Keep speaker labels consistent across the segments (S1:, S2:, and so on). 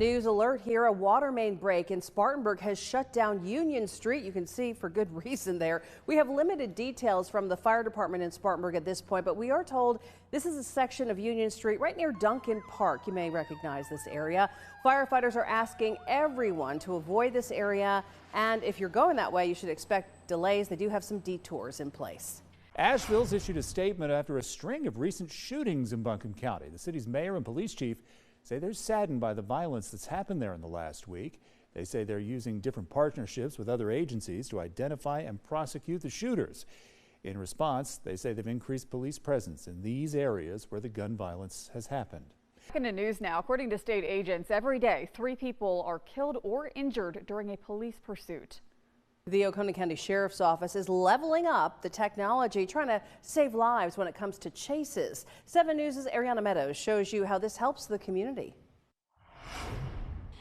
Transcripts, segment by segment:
S1: news alert here. A water main break in Spartanburg has shut down Union Street. You can see for good reason there. We have limited details from the fire department in Spartanburg at this point, but we are told this is a section of Union Street right near Duncan Park. You may recognize this area. Firefighters are asking everyone to avoid this area, and if you're going that way, you should expect delays. They do have some detours in place.
S2: Asheville's issued a statement after a string of recent shootings in Buncombe County. The city's mayor and police chief say they're saddened by the violence that's happened there in the last week. They say they're using different partnerships with other agencies to identify and prosecute the shooters. In response, they say they've increased police presence in these areas where the gun violence has happened.
S3: Back into news now. According to state agents, every day 3 people are killed or injured during a police pursuit.
S1: The Oconee County Sheriff's Office is leveling up the technology, trying to save lives when it comes to chases. 7 News' Ariana Meadows shows you how this helps the community.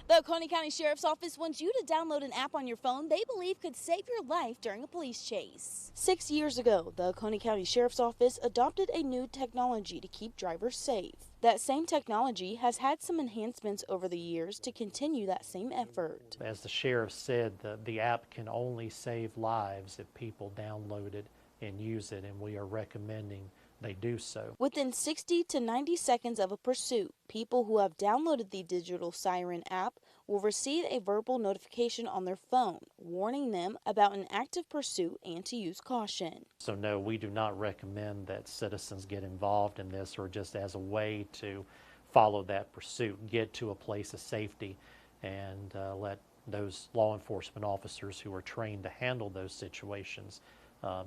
S4: The Oconee County Sheriff's Office wants you to download an app on your phone they believe could save your life during a police chase. 6 years ago, the Oconee County Sheriff's Office adopted a new technology to keep drivers safe. That same technology has had some enhancements over the years to continue that same effort.
S5: As the sheriff said, the app can only save lives if people download it and use it, and we are recommending they do so.
S4: Within 60 to 90 seconds of a pursuit, people who have downloaded the digital siren app will receive a verbal notification on their phone, warning them about an active pursuit and to use caution.
S5: So no, we do not recommend that citizens get involved in this or just as a way to follow that pursuit, get to a place of safety and let those law enforcement officers who are trained to handle those situations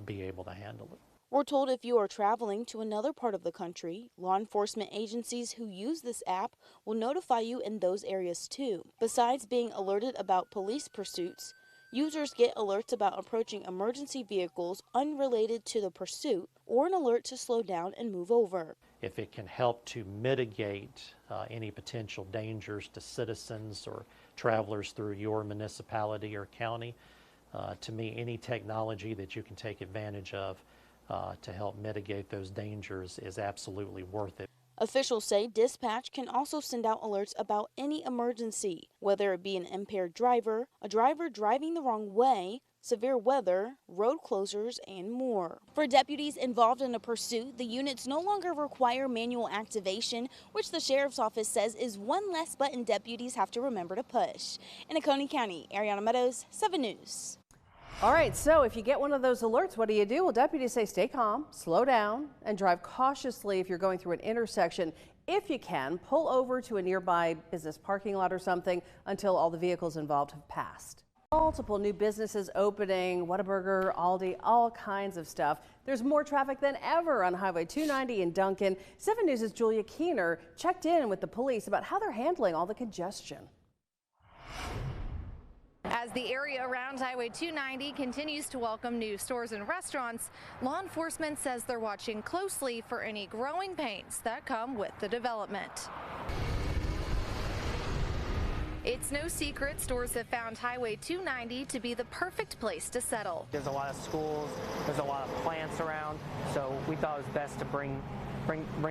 S5: be able to handle it.
S4: We're told if you are traveling to another part of the country, law enforcement agencies who use this app will notify you in those areas too. Besides being alerted about police pursuits, users get alerts about approaching emergency vehicles unrelated to the pursuit or an alert to slow down and move over.
S5: If it can help to mitigate any potential dangers to citizens or travelers through your municipality or county, to me, any technology that you can take advantage of to help mitigate those dangers is absolutely worth it.
S4: Officials say dispatch can also send out alerts about any emergency, whether it be an impaired driver, a driver driving the wrong way, severe weather, road closures, and more. For deputies involved in a pursuit, the units no longer require manual activation, which the Sheriff's Office says is one less button deputies have to remember to push. In Oconee County, Ariana Meadows, 7 News.
S1: All right, so if you get one of those alerts, what do? Well, deputies say stay calm, slow down, and drive cautiously if you're going through an intersection. If you can, pull over to a nearby business parking lot or something until all the vehicles involved have passed. Multiple new businesses opening, Whataburger, Aldi, all kinds of stuff. There's more traffic than ever on Highway 290 in Duncan. 7 News' Julia Keener checked in with the police about how they're handling all the congestion.
S6: As the area around Highway 290 continues to welcome new stores and restaurants, law enforcement says they're watching closely for any growing pains that come with the development. It's no secret stores have found Highway 290 to be the perfect place to settle.
S7: There's a lot of schools, there's a lot of plants around, so we thought it was best to bring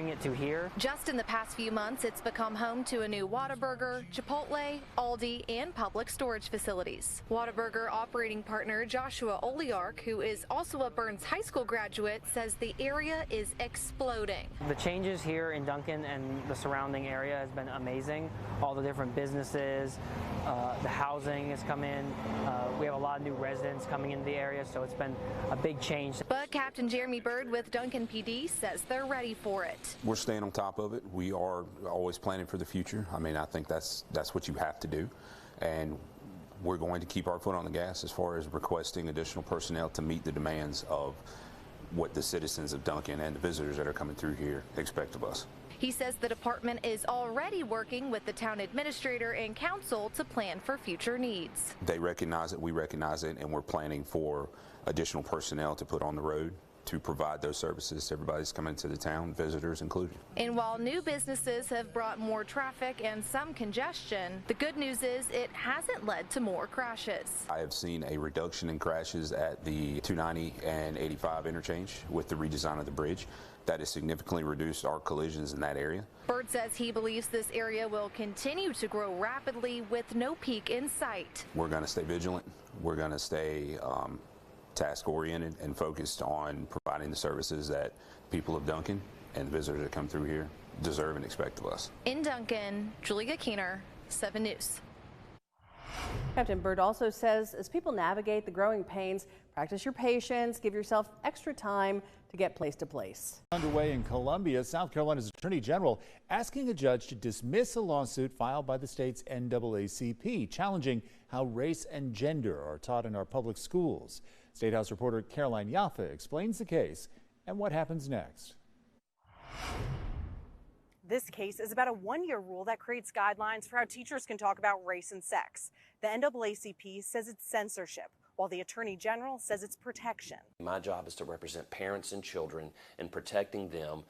S7: it to here.
S6: Just in the past few months, it's become home to a new Whataburger, Chipotle, Aldi, and public storage facilities. Whataburger operating partner Joshua Oliark, who is also a Burns High School graduate, says the area is exploding.
S7: The changes here in Duncan and the surrounding area has been amazing. All the different businesses, the housing has come in. We have a lot of new residents coming into the area, so it's been a big change.
S6: But Captain Jeremy Bird with Duncan PD says they're ready for it.
S8: We're staying on top of it. We are always planning for the future. I mean, I think that's what you have to do, and we're going to keep our foot on the gas as far as requesting additional personnel to meet the demands of what the citizens of Duncan and the visitors that are coming through here expect of us.
S6: He says the department is already working with the town administrator and council to plan for future needs.
S8: They recognize it, we recognize it, and we're planning for additional personnel to put on the road to provide those services to everybody that's coming to the town, visitors included.
S6: And while new businesses have brought more traffic and some congestion, the good news is it hasn't led to more crashes.
S8: I have seen a reduction in crashes at the 290 and 85 interchange with the redesign of the bridge. that has significantly reduced our collisions in that area.
S6: Bird says he believes this area will continue to grow rapidly with no peak in sight.
S8: We're going to stay vigilant. We're going to stay task-oriented and focused on providing the services that people of Duncan and the visitors that come through here deserve and expect of us.
S6: In Duncan, Julia Keener, 7 News.
S1: Captain Bird also says as people navigate the growing pains, practice your patience, give yourself extra time to get place to place.
S2: Underway in Columbia, South Carolina's Attorney General asking a judge to dismiss a lawsuit filed by the state's NAACP challenging how race and gender are taught in our public schools. State House reporter Caroline Yaffe explains the case and what happens next.
S9: This case is about a one-year rule that creates guidelines for how teachers can talk about race and sex. The NAACP says it's censorship, while the Attorney General says it's protection.
S10: My job is to represent parents and children in protecting them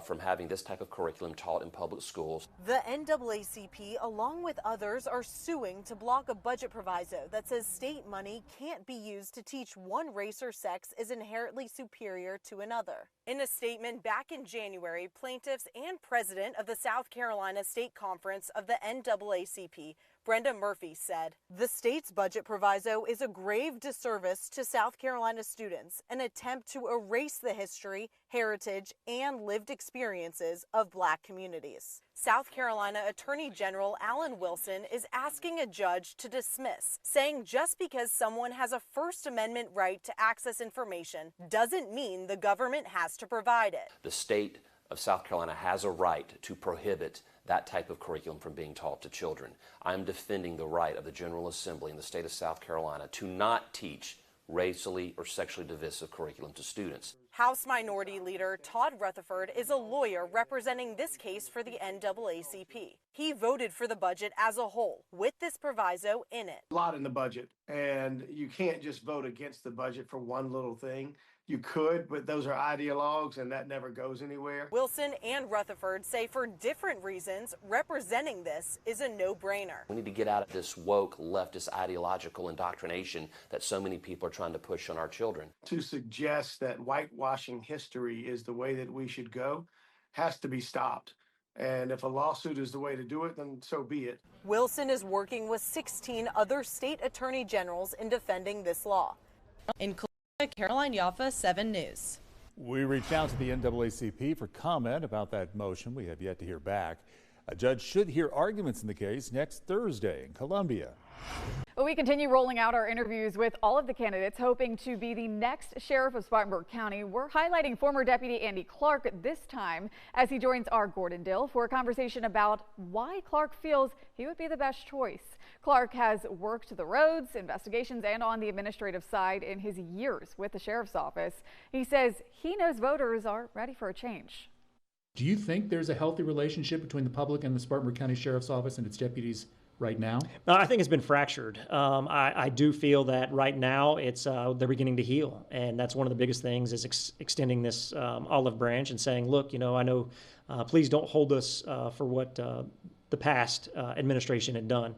S10: from having this type of curriculum taught in public schools.
S9: The NAACP, along with others, are suing to block a budget proviso that says state money can't be used to teach one race or sex is inherently superior to another. In a statement back in January, plaintiffs and president of the South Carolina State Conference of the NAACP, Brenda Murphy, said, "The state's budget proviso is a grave disservice to South Carolina students, an attempt to erase the history, heritage, and lived experiences of Black communities." South Carolina Attorney General Alan Wilson is asking a judge to dismiss, saying just because someone has a First Amendment right to access information doesn't mean the government has to provide it.
S10: The state of South Carolina has a right to prohibit that type of curriculum from being taught to children. I'm defending the right of the General Assembly in the state of South Carolina to not teach racially or sexually divisive curriculum to students.
S9: House Minority Leader Todd Rutherford is a lawyer representing this case for the NAACP. He voted for the budget as a whole, with this proviso in it.
S11: A lot in the budget, and you can't just vote against the budget for one little thing. You could, but those are ideologues, and that never goes anywhere.
S9: Wilson and Rutherford say for different reasons, representing this is a no-brainer.
S10: We need to get out of this woke, leftist, ideological indoctrination that so many people are trying to push on our children.
S11: To suggest that whitewashing history is the way that we should go has to be stopped. And if a lawsuit is the way to do it, then so be it.
S9: Wilson is working with 16 other state attorney generals in defending this law. In Caroline Yaffe, 7 News.
S2: We reached out to the NAACP for comment about that motion. We have yet to hear back. A judge should hear arguments in the case next Thursday in Columbia.
S3: We continue rolling out our interviews with all of the candidates hoping to be the next sheriff of Spartanburg County. We're highlighting former Deputy Andy Clark this time as he joins our Gordon Dill for a conversation about why Clark feels he would be the best choice. Clark has worked the roads, investigations, and on the administrative side in his years with the sheriff's office. He says he knows voters are ready for a change.
S12: Do you think there's a healthy relationship between the public and the Spartanburg County Sheriff's Office and its deputies right now?
S13: I think it's been fractured. I do feel that right now it's they're beginning to heal, and that's one of the biggest things is extending this olive branch and saying, look, I know, please don't hold us for what the past administration had done.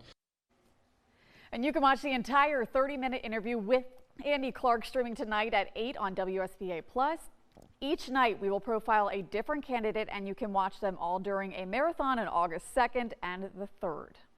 S3: And you can watch the entire 30-minute interview with Andy Clark streaming tonight at 8 on WSBA+. Each night we will profile a different candidate, and you can watch them all during a marathon on August 2nd and the 3rd.